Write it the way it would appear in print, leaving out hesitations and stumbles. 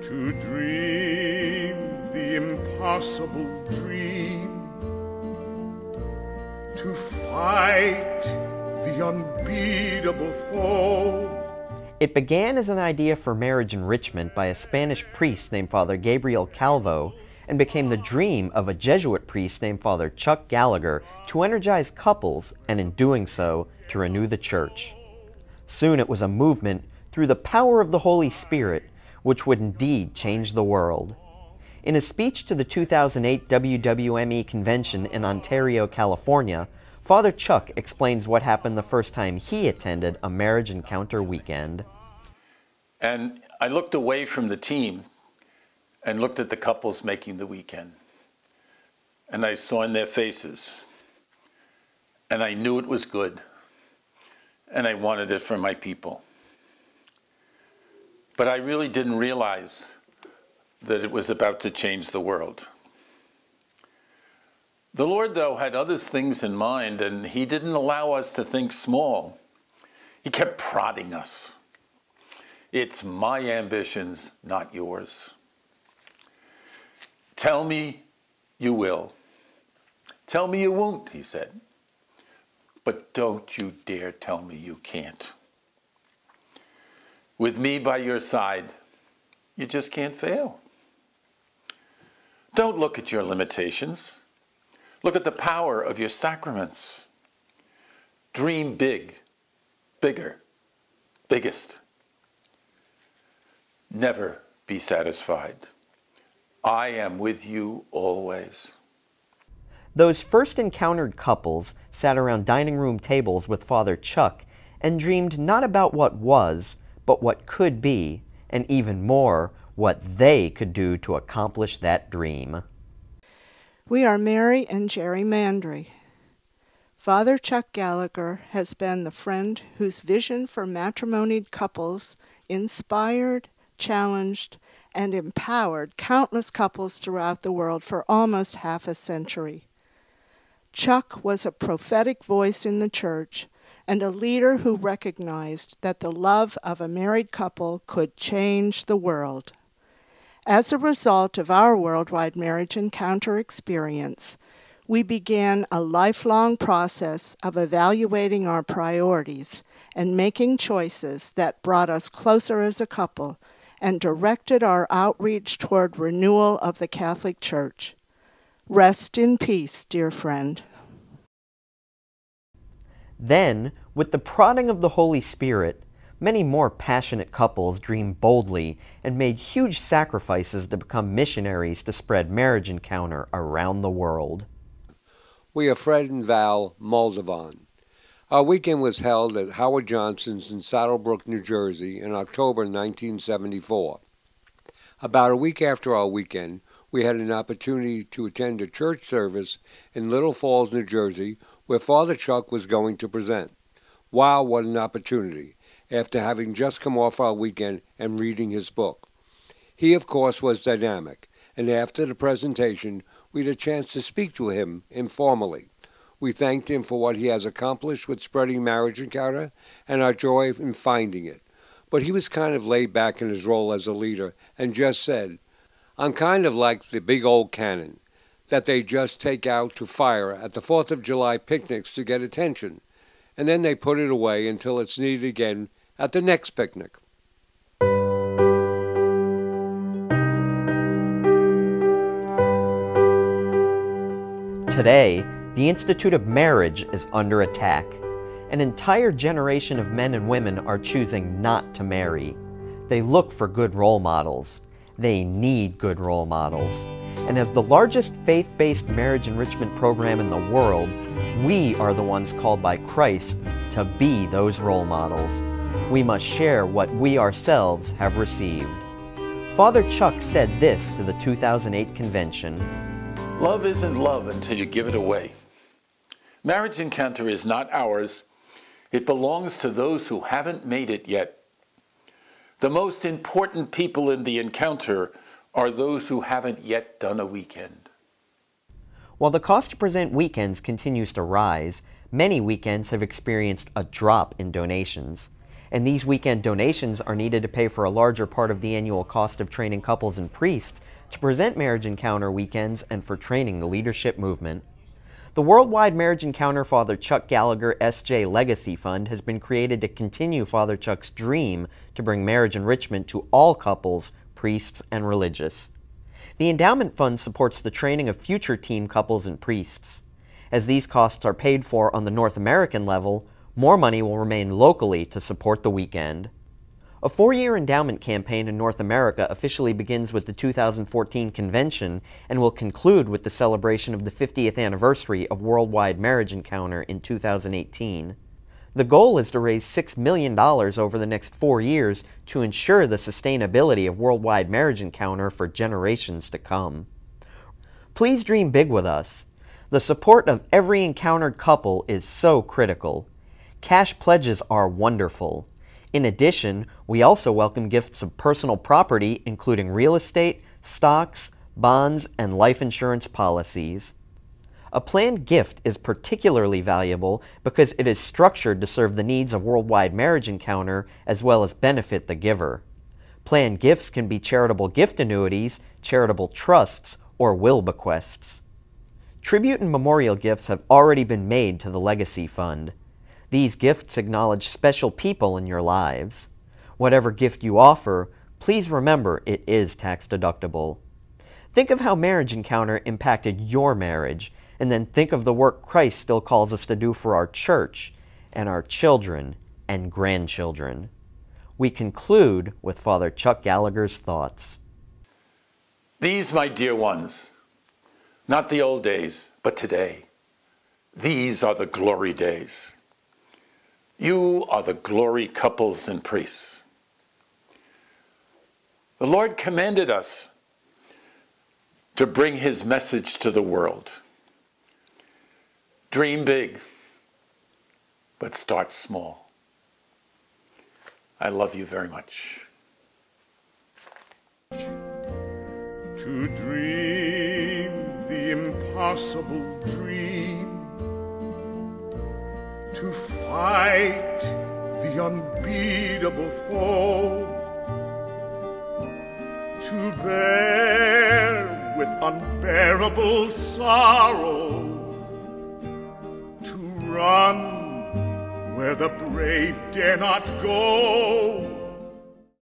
to dream the impossible dream, to fight the unbeatable foe. It began as an idea for marriage enrichment by a Spanish priest named Father Gabriel Calvo, and became the dream of a Jesuit priest named Father Chuck Gallagher to energize couples, and in doing so, to renew the church. Soon it was a movement through the power of the Holy Spirit, which would indeed change the world. In a speech to the 2008 WWME convention in Ontario, California, Father Chuck explains what happened the first time he attended a marriage encounter weekend. And I looked away from the team and looked at the couples making the weekend. And I saw in their faces, and I knew it was good, and I wanted it for my people. But I really didn't realize that it was about to change the world. The Lord, though, had other things in mind, and He didn't allow us to think small. He kept prodding us. It's my ambitions, not yours. Tell me you will. Tell me you won't, He said. But don't you dare tell me you can't. With me by your side, you just can't fail. Don't look at your limitations. Look at the power of your sacraments. Dream big, bigger, biggest. Never be satisfied. I am with you always. Those first encountered couples sat around dining room tables with Father Chuck and dreamed not about what was, but what could be, and even more, what they could do to accomplish that dream. We are Mary and Jerry Mandry. Father Chuck Gallagher has been the friend whose vision for matrimonied couples inspired, challenged, and empowered countless couples throughout the world for almost half a century. Chuck was a prophetic voice in the church and a leader who recognized that the love of a married couple could change the world. As a result of our worldwide marriage encounter experience, we began a lifelong process of evaluating our priorities and making choices that brought us closer as a couple and directed our outreach toward renewal of the Catholic Church. Rest in peace, dear friend. Then, with the prodding of the Holy Spirit, many more passionate couples dreamed boldly and made huge sacrifices to become missionaries to spread marriage encounter around the world. We are Fred and Val Moldovan. Our weekend was held at Howard Johnson's in Saddlebrook, New Jersey in October 1974. About a week after our weekend, we had an opportunity to attend a church service in Little Falls, New Jersey, where Father Chuck was going to present. Wow, what an opportunity, after having just come off our weekend and reading his book. He, of course, was dynamic, and after the presentation, we had a chance to speak to him informally. We thanked him for what he has accomplished with spreading marriage encounter and our joy in finding it. But he was kind of laid back in his role as a leader and just said, I'm kind of like the big old cannon that they just take out to fire at the 4th of July picnics to get attention, and then they put it away until it's needed again at the next picnic. Today, the Institute of Marriage is under attack. An entire generation of men and women are choosing not to marry. They look for good role models. They need good role models. And as the largest faith-based marriage enrichment program in the world, we are the ones called by Christ to be those role models. We must share what we ourselves have received. Father Chuck said this to the 2008 convention. Love isn't love until you give it away. Marriage encounter is not ours. It belongs to those who haven't made it yet. The most important people in the encounter are those who haven't yet done a weekend. While the cost to present weekends continues to rise, many weekends have experienced a drop in donations. and these weekend donations are needed to pay for a larger part of the annual cost of training couples and priests to present Marriage Encounter weekends and for training the leadership movement. The Worldwide Marriage Encounter Father Chuck Gallagher S.J. Legacy Fund has been created to continue Father Chuck's dream to bring marriage enrichment to all couples, priests, and religious. The endowment fund supports the training of future team couples and priests. As these costs are paid for on the North American level, more money will remain locally to support the weekend. A 4-year endowment campaign in North America officially begins with the 2014 convention and will conclude with the celebration of the 50th anniversary of Worldwide Marriage Encounter in 2018. The goal is to raise $6 million over the next 4 years to ensure the sustainability of Worldwide Marriage Encounter for generations to come. Please dream big with us. The support of every encountered couple is so critical. Cash pledges are wonderful. In addition, we also welcome gifts of personal property, including real estate, stocks, bonds, and life insurance policies. A planned gift is particularly valuable because it is structured to serve the needs of Worldwide Marriage Encounter as well as benefit the giver. Planned gifts can be charitable gift annuities, charitable trusts, or will bequests. Tribute and memorial gifts have already been made to the Legacy Fund. These gifts acknowledge special people in your lives. Whatever gift you offer, please remember it is tax deductible. Think of how Marriage Encounter impacted your marriage, and then think of the work Christ still calls us to do for our church and our children and grandchildren. We conclude with Father Chuck Gallagher's thoughts. These, my dear ones, not the old days, but today. These are the glory days. You are the glory couples and priests. The Lord commanded us to bring His message to the world. Dream big, but start small. I love you very much. To dream the impossible dream, to fight the unbeatable foe, to bear with unbearable sorrow, to run where the brave dare not go,